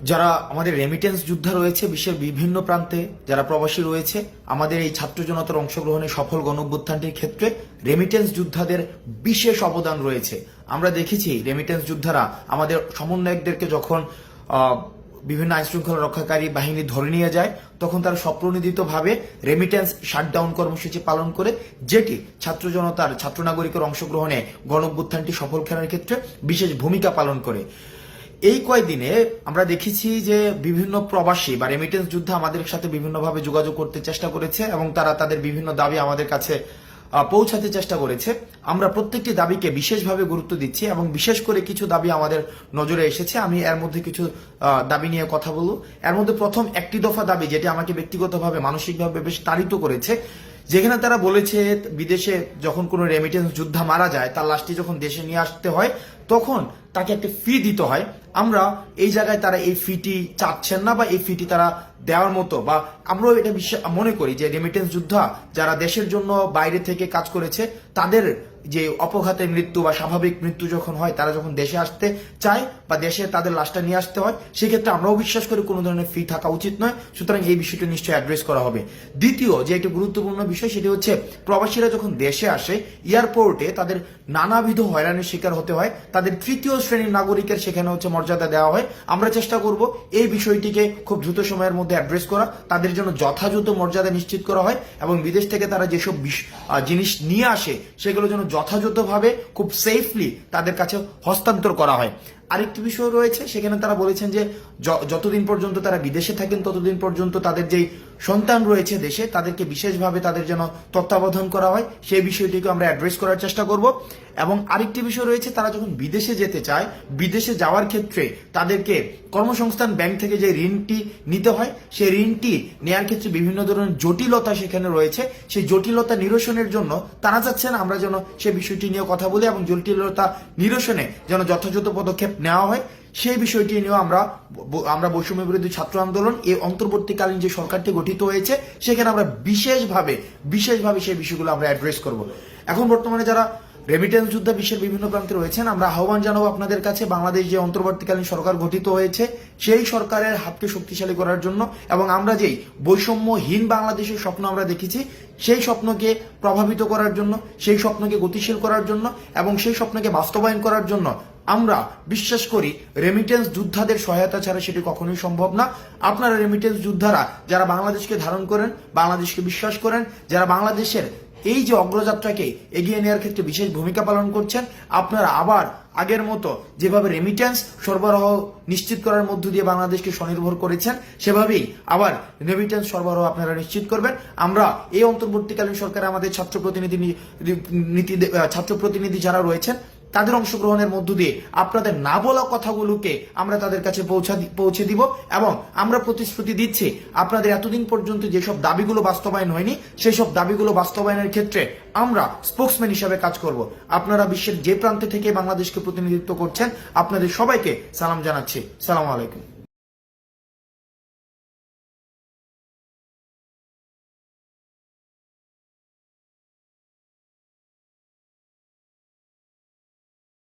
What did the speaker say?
যারা আমাদের রেমিটেন্স যোদ্ধা রয়েছে বিশ্বের বিভিন্ন প্রান্তে, যারা প্রবাসী রয়েছে, আমাদের এই ছাত্র জনতার অংশগ্রহণে সফল গণঅভ্যুত্থানটির ক্ষেত্রে রেমিটেন্স যোদ্ধাদের বিশেষ অবদান রয়েছে। আমরা দেখেছি রেমিটেন্স যোদ্ধারা আমাদের সমন্বয়কদেরকে যখন বিভিন্ন আইনশৃঙ্খলা রক্ষাকারী বাহিনী ধরে নিয়ে যায়, তখন তারা স্বপ্রণোদিতভাবে রেমিটেন্স শাটডাউন কর্মসূচি পালন করে, যেটি ছাত্র জনতার, ছাত্র নাগরিকের অংশগ্রহণে গণঅভ্যুত্থানটি সফল করার ক্ষেত্রে বিশেষ ভূমিকা পালন করে। এই কয়েকদিনে আমরা দেখেছি যে বিভিন্ন প্রবাসী বা রেমিটেন্স যোদ্ধা আমাদের সাথে বিভিন্নভাবে যোগাযোগ করতে চেষ্টা করেছে এবং তারা তাদের বিভিন্ন দাবি আমাদের কাছে পৌঁছাতে চেষ্টা করেছে। আমরা প্রত্যেকটি দাবিকে বিশেষভাবে গুরুত্ব দিচ্ছি এবং বিশেষ করে কিছু দাবি আমাদের নজরে এসেছে। আমি এর মধ্যে কিছু দাবি নিয়ে কথা বলবো। এর মধ্যে প্রথম একটি দফা দাবি, যেটি আমাকে ব্যক্তিগতভাবে মানসিকভাবে বেশ তাড়িত করেছে, যেখানে তারা বলেছে বিদেশে যখন কোনো রেমিটেন্স যোদ্ধা মারা যায়, তার লাশটি যখন দেশে নিয়ে আসতে হয় তখন তাকে একটা ফি দিতে হয়। আমরা এই জায়গায় তারা এই ফিটি চাচ্ছেন না বা এই ফিটি তারা দেওয়ার মতো, বা আমরাও এটা মনে করি যে রেমিটেন্স যোদ্ধা যারা দেশের জন্য বাইরে থেকে কাজ করেছে, তাদের যে অপঘাতে মৃত্যু বা স্বাভাবিক মৃত্যু যখন হয়, তারা যখন দেশে আসতে চায় বা দেশে তাদের লাশটা নিয়ে আসতে হয়, সেক্ষেত্রে আমরাও বিশ্বাস করি কোনো ধরনের ফি থাকা উচিত নয়। সুতরাং এই বিষয়টি নিশ্চয়ই অ্যাড্রেস করা হবে। দ্বিতীয় যে একটি গুরুত্বপূর্ণ বিষয়, সেটি হচ্ছে প্রবাসীরা যখন দেশে আসে, এয়ারপোর্টে তাদের নানাবিধ হয়রানির শিকার হতে হয়, তাদের তৃতীয় শ্রেণীর নাগরিকের সেখানে মর্যাদা দেওয়া হয়। আমরা চেষ্টা করব এই বিষয়টিকে খুব দ্রুত সময়ের মধ্যে অ্যাড্রেস করা, তাদের জন্য যথাযথ মর্যাদা নিশ্চিত করা হয় এবং বিদেশ থেকে তারা যেসব জিনিস নিয়ে আসে সেগুলো যেন যথাযথভাবে খুব সেফলি তাদের কাছে হস্তান্তর করা হয়। আরেকটি বিষয় রয়েছে, সেখানে তারা বলেছেন যে যতদিন পর্যন্ত তারা বিদেশে থাকেন ততদিন পর্যন্ত তাদের যেই সন্তান রয়েছে দেশে, তাদেরকে বিশেষভাবে তাদের যেন তত্ত্বাবধান করা হয়, সেই বিষয়টিকে আমরা অ্যাড্রেস করার চেষ্টা করব। এবং আরেকটি বিষয় রয়েছে, তারা যখন বিদেশে যেতে চায়, বিদেশে যাওয়ার ক্ষেত্রে তাদেরকে কর্মসংস্থান ব্যাংক থেকে যে ঋণটি নিতে হয়, সেই ঋণটি নেওয়ার ক্ষেত্রে বিভিন্ন ধরনের জটিলতা সেখানে রয়েছে। সেই জটিলতা নিরসনের জন্য তারা চাচ্ছেন আমরা যেন সেই বিষয়টি নিয়ে কথা বলি এবং জটিলতা নিরসনে যেন যথাযথ পদক্ষেপ নেওয়া হয়। সেই বিষয়টি নিয়েও আমরা বৈষম্য বিরোধী ছাত্র আন্দোলন এই অন্তর্বর্তীকালীন যে সরকারটি গঠিত হয়েছে, সেখানে আমরা বিশেষভাবে সেই বিষয়গুলো আমরা অ্যাড্রেস করব। এখন বর্তমানে যারা রেমিটেন্স যোদ্ধা বিশ্বের বিভিন্ন প্রান্তে রয়েছেন, আমরা আহ্বান জানাবো আপনাদের কাছে, বাংলাদেশ যে অন্তর্বর্তীকালীন সরকার গঠিত হয়েছে, সেই সরকারের হাতকে শক্তিশালী করার জন্য এবং আমরা যেই বৈষম্যহীন বাংলাদেশের স্বপ্ন আমরা দেখেছি, সেই স্বপ্নকে প্রভাবিত করার জন্য, সেই স্বপ্নকে গতিশীল করার জন্য এবং সেই স্বপ্নকে বাস্তবায়ন করার জন্য আমরা বিশ্বাস করি রেমিটেন্স যোদ্ধাদের সহায়তা ছাড়া সেটি কখনোই সম্ভব না। আপনারা রেমিটেন্স যোদ্ধারা যারা বাংলাদেশকে ধারণ করেন, বাংলাদেশকে বিশ্বাস করেন, যারা বাংলাদেশের এই যে অগ্রযাত্রাকে এগিয়ে নেওয়ার ক্ষেত্রে বিশেষ ভূমিকা পালন করছেন, আপনারা আবার আগের মতো যেভাবে রেমিটেন্স সরবরাহ নিশ্চিত করার মধ্য দিয়ে বাংলাদেশকে স্বনির্ভর করেছেন, সেভাবেই আবার রেমিটেন্স সরবরাহ আপনারা নিশ্চিত করবেন। আমরা এই অন্তর্বর্তীকালীন সরকারে আমাদের ছাত্র প্রতিনিধি যারা রয়েছেন, তাদের অংশগ্রহণের মধ্য দিয়ে আপনাদের না বলা কথাগুলোকে আমরা তাদের কাছে পৌঁছে দিব এবং আমরা প্রতিশ্রুতি দিচ্ছি আপনাদের এতদিন পর্যন্ত যেসব দাবিগুলো বাস্তবায়ন হয়নি, সেই সব দাবিগুলো বাস্তবায়নের ক্ষেত্রে আমরা স্পোকসম্যান হিসাবে কাজ করব। আপনারা বিশ্বের যে প্রান্তে থেকে বাংলাদেশকে প্রতিনিধিত্ব করছেন, আপনাদের সবাইকে সালাম জানাচ্ছি। সালাম আলাইকুম।